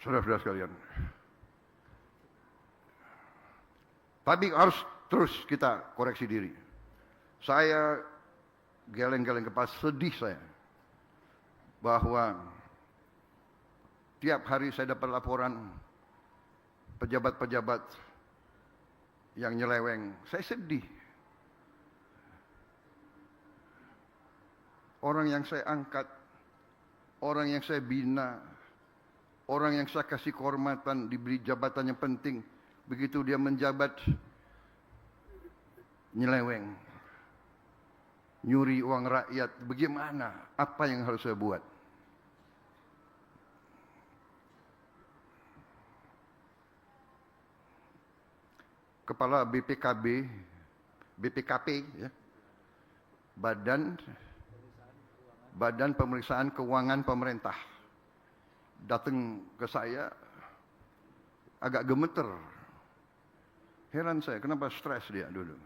Saudara-saudara sekalian. Tapi harus terus kita koreksi diri. Saya geleng-geleng kepala, sedih saya bahwa tiap hari saya dapat laporan pejabat-pejabat yang nyeleweng. Saya sedih. Orang yang saya angkat, orang yang saya bina, orang yang saya kasih kehormatan, diberi jabatan yang penting, begitu dia menjabat, nyeleweng, nyuri uang rakyat. Bagaimana? Apa yang harus saya buat? Kepala BPKP, ya, Badan Pemeriksaan Keuangan Pemerintah, datang ke saya agak gemeter. Heran saya, kenapa stres dia dulu.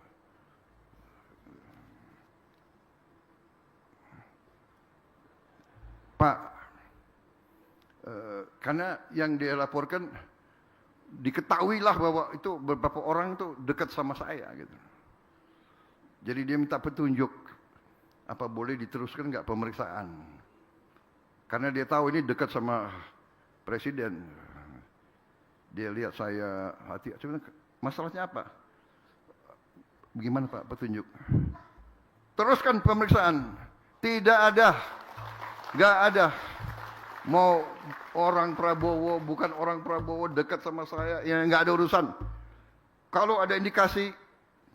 Pak, karena yang dia laporkan, diketahuilah bahwa itu beberapa orang itu dekat sama saya gitu. Jadi dia minta petunjuk, apa boleh diteruskan nggak pemeriksaan? Karena dia tahu ini dekat sama presiden. Dia lihat saya hati, masalahnya apa? Bagaimana Pak petunjuk? Teruskan pemeriksaan. Tidak ada, nggak ada. Mau orang Prabowo, bukan orang Prabowo, dekat sama saya, ya nggak ada urusan. Kalau ada indikasi,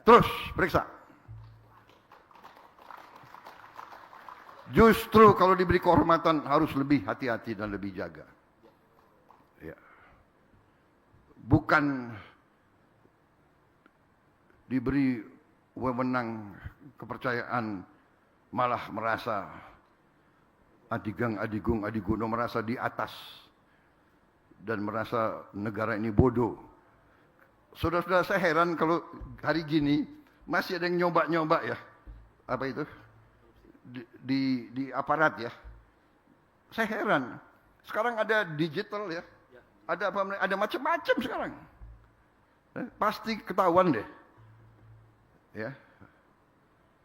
terus periksa. Justru kalau diberi kehormatan harus lebih hati-hati dan lebih jaga. Ya. Bukan diberi wewenang kepercayaan, malah merasa adigung, merasa di atas dan merasa negara ini bodoh. Saudara-saudara, saya heran kalau hari gini masih ada yang nyoba-nyoba ya, apa itu di aparat ya. Saya heran. Sekarang ada digital ya, ada apa? Ada macam-macam sekarang. Pasti ketahuan deh. Ya,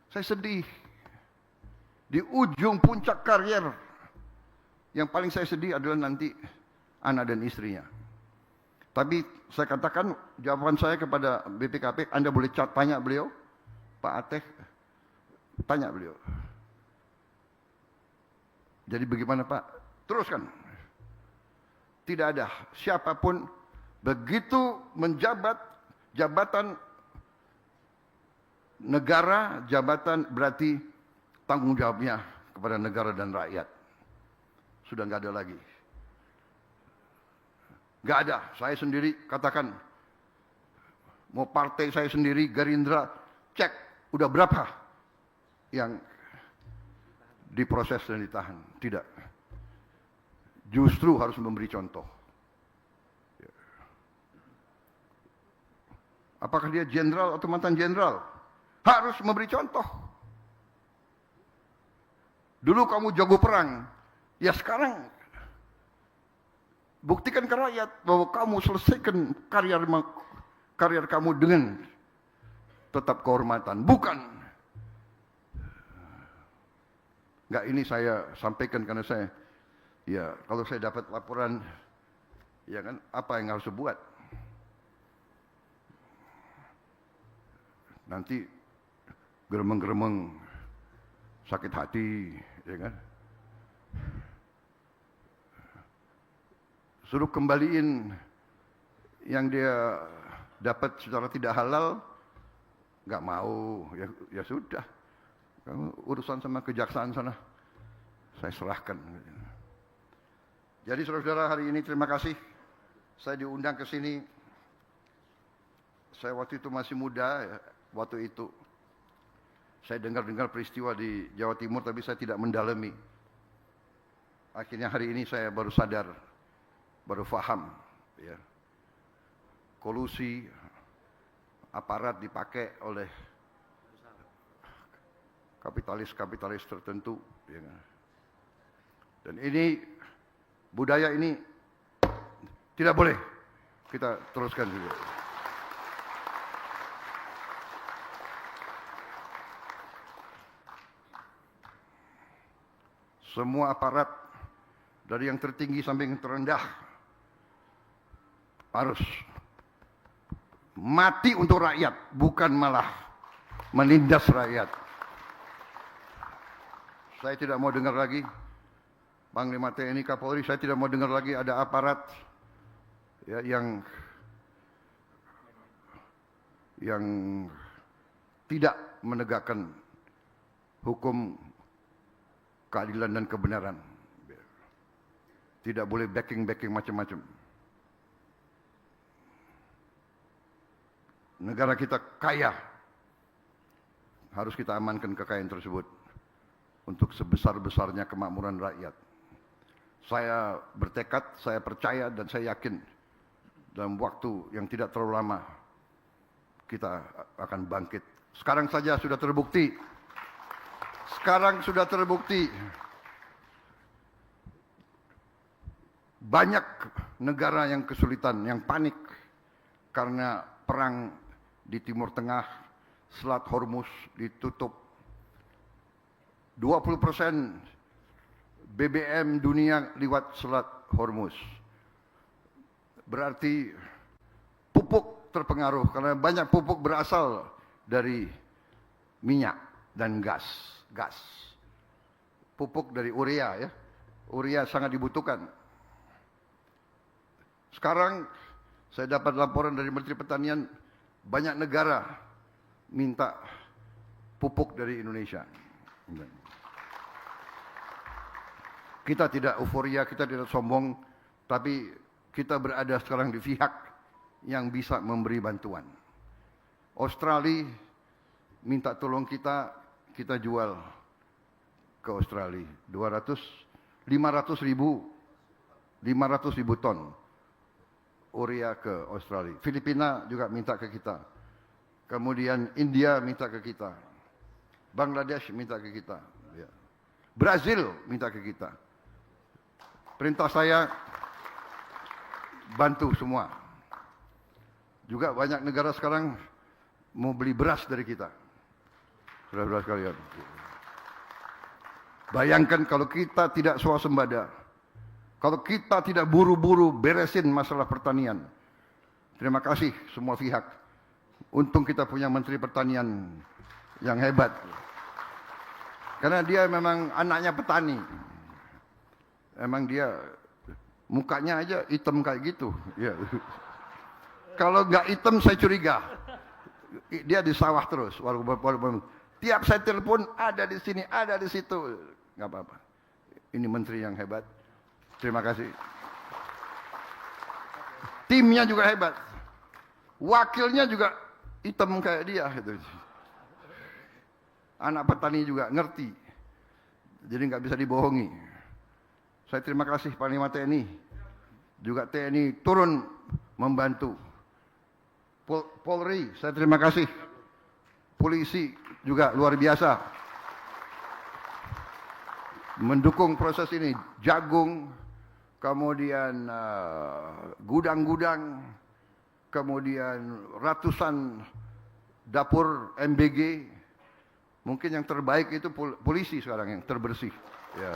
saya sedih. Di ujung puncak karier, yang paling saya sedih adalah nanti anak dan istrinya. Tapi saya katakan, jawaban saya kepada BPKP, Anda boleh tanya beliau, Pak Ateh, tanya beliau. Jadi bagaimana Pak? Teruskan. Tidak ada siapapun begitu menjabat jabatan negara, jabatan berarti tanggung jawabnya kepada negara dan rakyat. Sudah nggak ada lagi. Nggak ada. Saya sendiri katakan, mau partai saya sendiri, Gerindra, cek udah berapa yang diproses dan ditahan. Tidak. Justru harus memberi contoh. Apakah dia jenderal atau mantan jenderal? Harus memberi contoh. Dulu kamu jago perang, ya sekarang buktikan ke rakyat bahwa kamu selesaikan karier kamu dengan tetap kehormatan. Bukan. Enggak, ini saya sampaikan karena saya, ya kalau saya dapat laporan, ya kan, apa yang harus saya buat? Nanti geremeng-geremeng, sakit hati, ya kan? Suruh kembaliin yang dia dapat secara tidak halal, nggak mau, ya sudah. Kamu urusan sama kejaksaan sana, saya serahkan. Jadi saudara-saudara, hari ini terima kasih. Saya diundang ke sini. Saya waktu itu masih muda, waktu itu saya dengar-dengar peristiwa di Jawa Timur, tapi saya tidak mendalami. Akhirnya hari ini saya baru sadar, baru paham, ya, kolusi aparat dipakai oleh kapitalis tertentu, ya. Dan ini budaya ini Tidak boleh. Kita teruskan juga. Semua aparat dari yang tertinggi sampai yang terendah harus mati untuk rakyat, bukan malah menindas rakyat. Saya tidak mau dengar lagi Panglima TNI Kapolri, saya tidak mau dengar lagi ada aparat ya, yang tidak menegakkan hukum, keadilan dan kebenaran. Tidak boleh backing macam-macam. Negara kita kaya, harus kita amankan kekayaan tersebut untuk sebesar-besarnya kemakmuran rakyat. Saya bertekad, saya percaya dan saya yakin dalam waktu yang tidak terlalu lama kita akan bangkit. Sekarang saja sudah terbukti. Sekarang sudah terbukti. Banyak negara yang kesulitan, yang panik karena perang di Timur Tengah, Selat Hormuz ditutup. 20% BBM dunia lewat Selat Hormuz. Berarti pupuk terpengaruh karena banyak pupuk berasal dari minyak dan gas. Pupuk dari urea ya. Urea sangat dibutuhkan. Sekarang saya dapat laporan dari Menteri Pertanian, banyak negara minta pupuk dari Indonesia. Kita tidak euforia, kita tidak sombong, tapi kita berada sekarang di pihak yang bisa memberi bantuan. Australia minta tolong kita jual ke Australia 500 ribu ton urea ke Australia. Filipina juga minta ke kita. Kemudian India minta ke kita. Bangladesh minta ke kita. Ya. Brazil minta ke kita. Perintah saya bantu semua. Juga banyak negara sekarang mau beli beras dari kita. Saudara-saudara sekalian. Bayangkan kalau kita tidak swasembada, kalau kita tidak buru-buru beresin masalah pertanian. Terima kasih semua pihak. Untung kita punya Menteri Pertanian yang hebat. Karena dia memang anaknya petani. Emang dia mukanya aja hitam kayak gitu. Ya. Kalau nggak hitam saya curiga. Dia di sawah terus. Tiap saya telepon ada di sini, ada di situ. Nggak apa-apa. Ini menteri yang hebat. Terima kasih. Timnya juga hebat. Wakilnya juga hitam kayak dia. Gitu. Anak petani juga ngerti. Jadi nggak bisa dibohongi. Saya terima kasih Panglima TNI. Juga TNI turun membantu. Polri, saya terima kasih. Polisi juga luar biasa. Mendukung proses ini. Jagung, kemudian gudang-gudang, kemudian ratusan dapur MBG. Mungkin yang terbaik itu polisi sekarang yang terbersih. Ya.